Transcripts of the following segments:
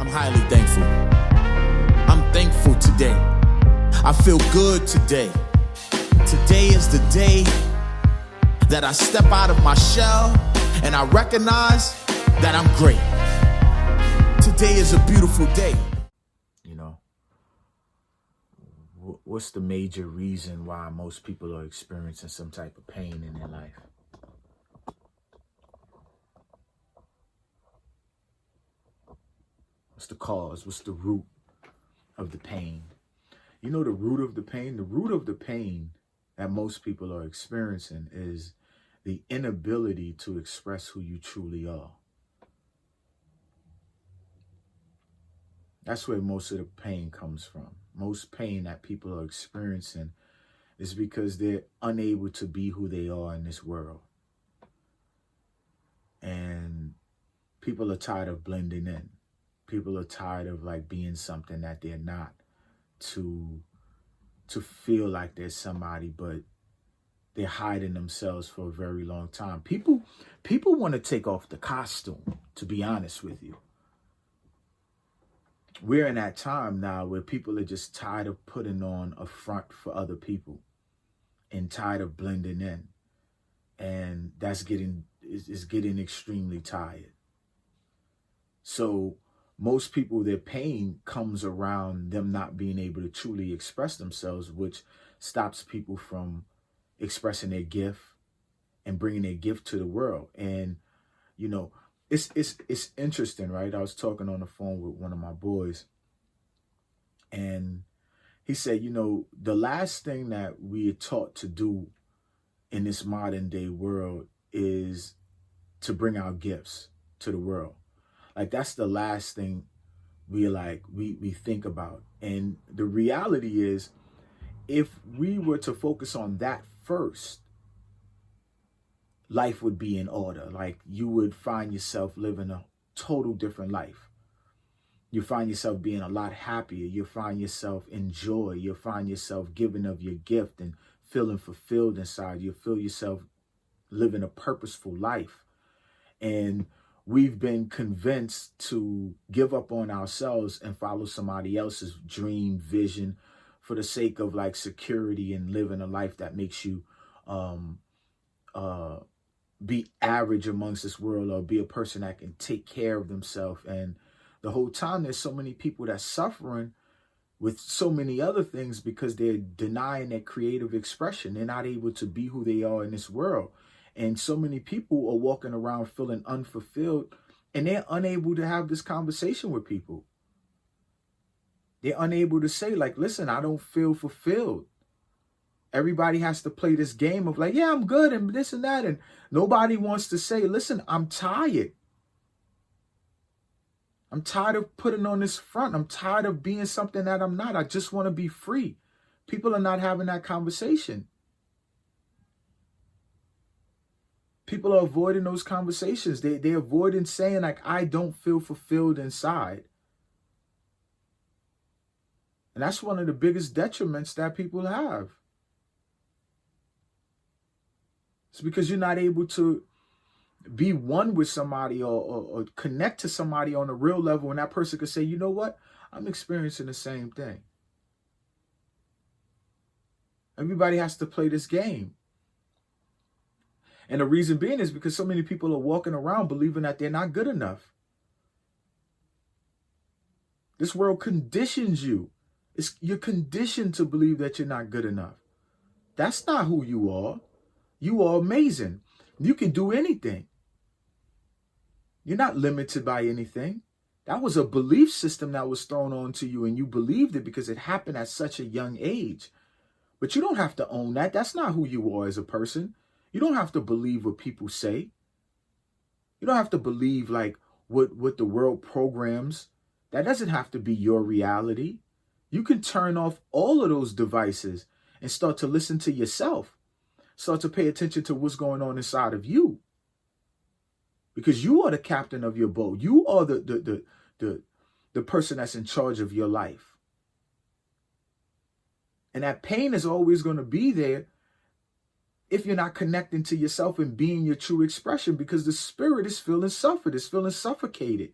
highly thankful. I'm thankful today. I feel good today. Today is the day that I step out of my shell and I recognize that I'm great. Today is a beautiful day. You know, what's the major reason why most people are experiencing some type of pain in their life? What's the cause? What's the root of the pain? You know the root of the pain? The root of the pain that most people are experiencing is the inability to express who you truly are. That's where most of the pain comes from. Most pain that people are experiencing is because they're unable to be who they are in this world. And people are tired of blending in. People are tired of being something that they're not, to feel like they're somebody, but they're hiding themselves for a very long time. People want to take off the costume, to be honest with you. We're in that time now where people are just tired of putting on a front for other people and tired of blending in. And that's getting extremely tired. So most people, their pain comes around them not being able to truly express themselves, which stops people from expressing their gift and bringing their gift to the world. And, you know, it's interesting, right? I was talking on the phone with one of my boys, and he said, you know, the last thing that we are taught to do in this modern day world is to bring our gifts to the world. That's the last thing we think about. And the reality is, if we were to focus on that first, life would be in order. You would find yourself living a total different life. You find yourself being a lot happier. You find yourself in joy. You find yourself giving of your gift and feeling fulfilled inside. You feel yourself living a purposeful life. And we've been convinced to give up on ourselves and follow somebody else's dream, vision, for the sake of security and living a life that makes you be average amongst this world, or be a person that can take care of themselves. And the whole time there's so many people that's suffering with so many other things because they're denying their creative expression. They're not able to be who they are in this world. And so many people are walking around feeling unfulfilled, and they're unable to have this conversation with people. They're unable to say, listen, I don't feel fulfilled. Everybody has to play this game of yeah, I'm good and this and that. And nobody wants to say, listen, I'm tired. I'm tired of putting on this front. I'm tired of being something that I'm not. I just want to be free. People are not having that conversation. People are avoiding those conversations. They're avoiding saying I don't feel fulfilled inside. And that's one of the biggest detriments that people have. It's because you're not able to be one with somebody or connect to somebody on a real level, and that person could say, you know what? I'm experiencing the same thing. Everybody has to play this game. And the reason being is because so many people are walking around believing that they're not good enough. This world conditions you. You're conditioned to believe that you're not good enough. That's not who you are. You are amazing. You can do anything. You're not limited by anything. That was a belief system that was thrown onto you, and you believed it because it happened at such a young age. But you don't have to own that. That's not who you are as a person. You don't have to believe what people say. You don't have to believe what the world programs. That doesn't have to be your reality. You can turn off all of those devices and start to listen to yourself. Start to pay attention to what's going on inside of you. Because you are the captain of your boat. You are the person that's in charge of your life. And that pain is always going to be there if you're not connecting to yourself and being your true expression, because the spirit is feeling suffered, it's feeling suffocated.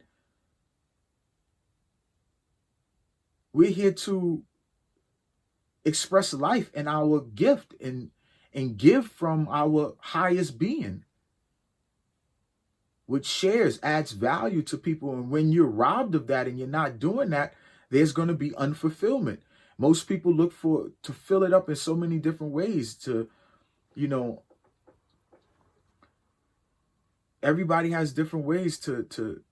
We're here to express life and our gift and give from our highest being, which shares, adds value to people. And when you're robbed of that and you're not doing that, there's going to be unfulfillment. Most people look to fill it up in so many different ways. Everybody has different ways to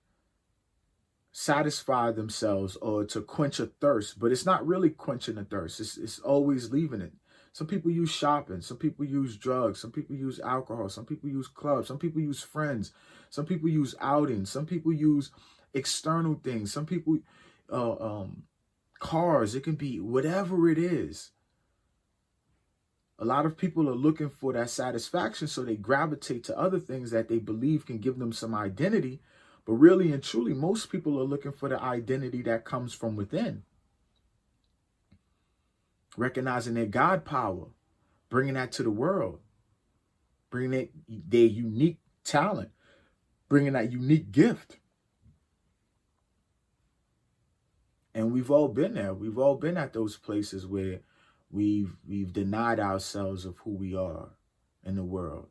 satisfy themselves or to quench a thirst, but it's not really quenching a thirst. It's always leaving it. Some people use shopping. Some people use drugs. Some people use alcohol. Some people use clubs. Some people use friends. Some people use outings. Some people use external things. Some people, cars. It can be whatever it is. A lot of people are looking for that satisfaction, so they gravitate to other things that they believe can give them some identity. But really and truly, most people are looking for the identity that comes from within. Recognizing their God power, bringing that to the world, bringing their unique talent, bringing that unique gift. And we've all been there. We've all been at those places where we've denied ourselves of who we are in the world.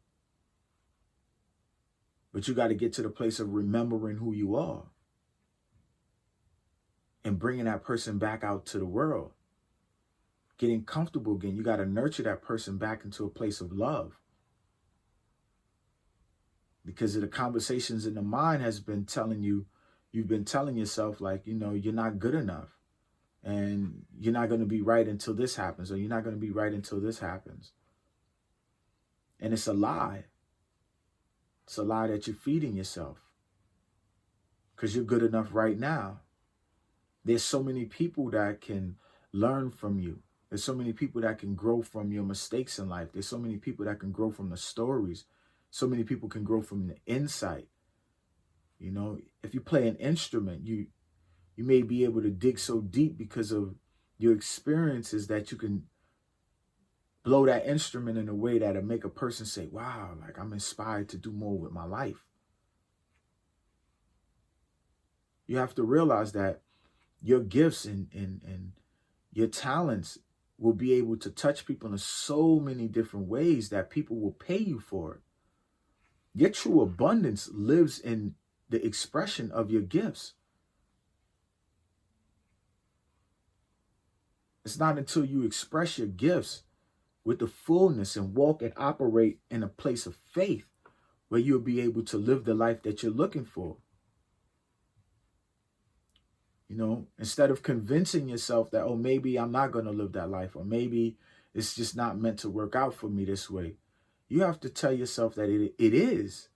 But you got to get to the place of remembering who you are and bringing that person back out to the world. Getting comfortable again. You got to nurture that person back into a place of love. Because of the conversations in the mind has been telling you, you've been telling yourself like, you're not good enough. And you're not going to be right until this happens. Or you're not going to be right until this happens. And it's a lie. It's a lie that you're feeding yourself. Because you're good enough right now. There's so many people that can learn from you. There's so many people that can grow from your mistakes in life. There's so many people that can grow from the stories. So many people can grow from the insight. If you play an instrument, you may be able to dig so deep because of your experiences that you can blow that instrument in a way that'll make a person say, wow, like I'm inspired to do more with my life. You have to realize that your gifts and your talents will be able to touch people in so many different ways that people will pay you for it. Your true abundance lives in the expression of your gifts. It's not until you express your gifts with the fullness and walk and operate in a place of faith where you'll be able to live the life that you're looking for. Instead of convincing yourself that, oh, maybe I'm not going to live that life, or maybe it's just not meant to work out for me this way. You have to tell yourself that it is,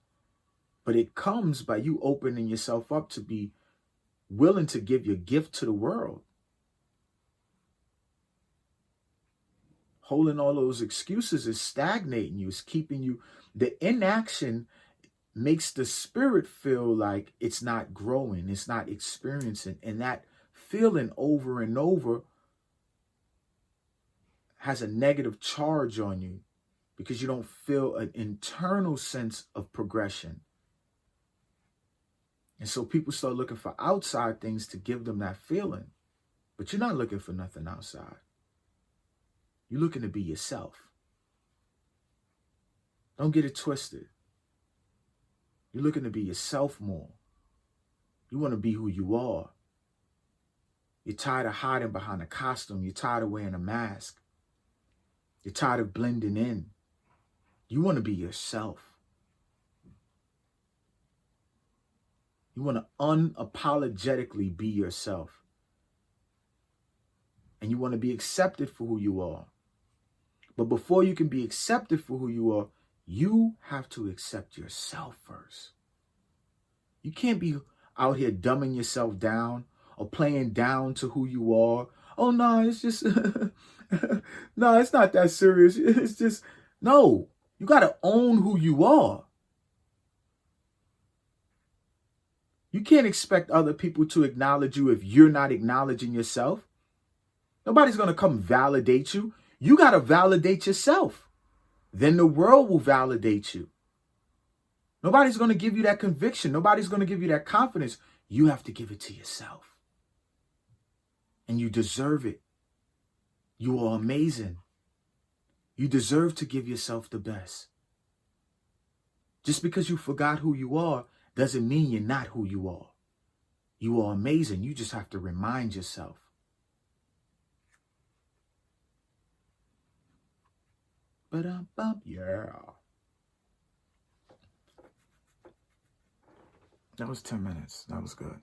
but it comes by you opening yourself up to be willing to give your gift to the world. Holding all those excuses is stagnating you. It's keeping you. The inaction makes the spirit feel like it's not growing. It's not experiencing. And that feeling over and over has a negative charge on you because you don't feel an internal sense of progression. And so people start looking for outside things to give them that feeling. But you're not looking for nothing outside. You're looking to be yourself. Don't get it twisted. You're looking to be yourself more. You want to be who you are. You're tired of hiding behind a costume. You're tired of wearing a mask. You're tired of blending in. You want to be yourself. You want to unapologetically be yourself. And you want to be accepted for who you are. But before you can be accepted for who you are, you have to accept yourself first. You can't be out here dumbing yourself down or playing down to who you are. Oh, no, it's just, no, it's not that serious. It's just, no, you got to own who you are. You can't expect other people to acknowledge you if you're not acknowledging yourself. Nobody's going to come validate you. You got to validate yourself. Then the world will validate you. Nobody's going to give you that conviction. Nobody's going to give you that confidence. You have to give it to yourself. And you deserve it. You are amazing. You deserve to give yourself the best. Just because you forgot who you are doesn't mean you're not who you are. You are amazing. You just have to remind yourself. Yeah. That was 10 minutes. That was good.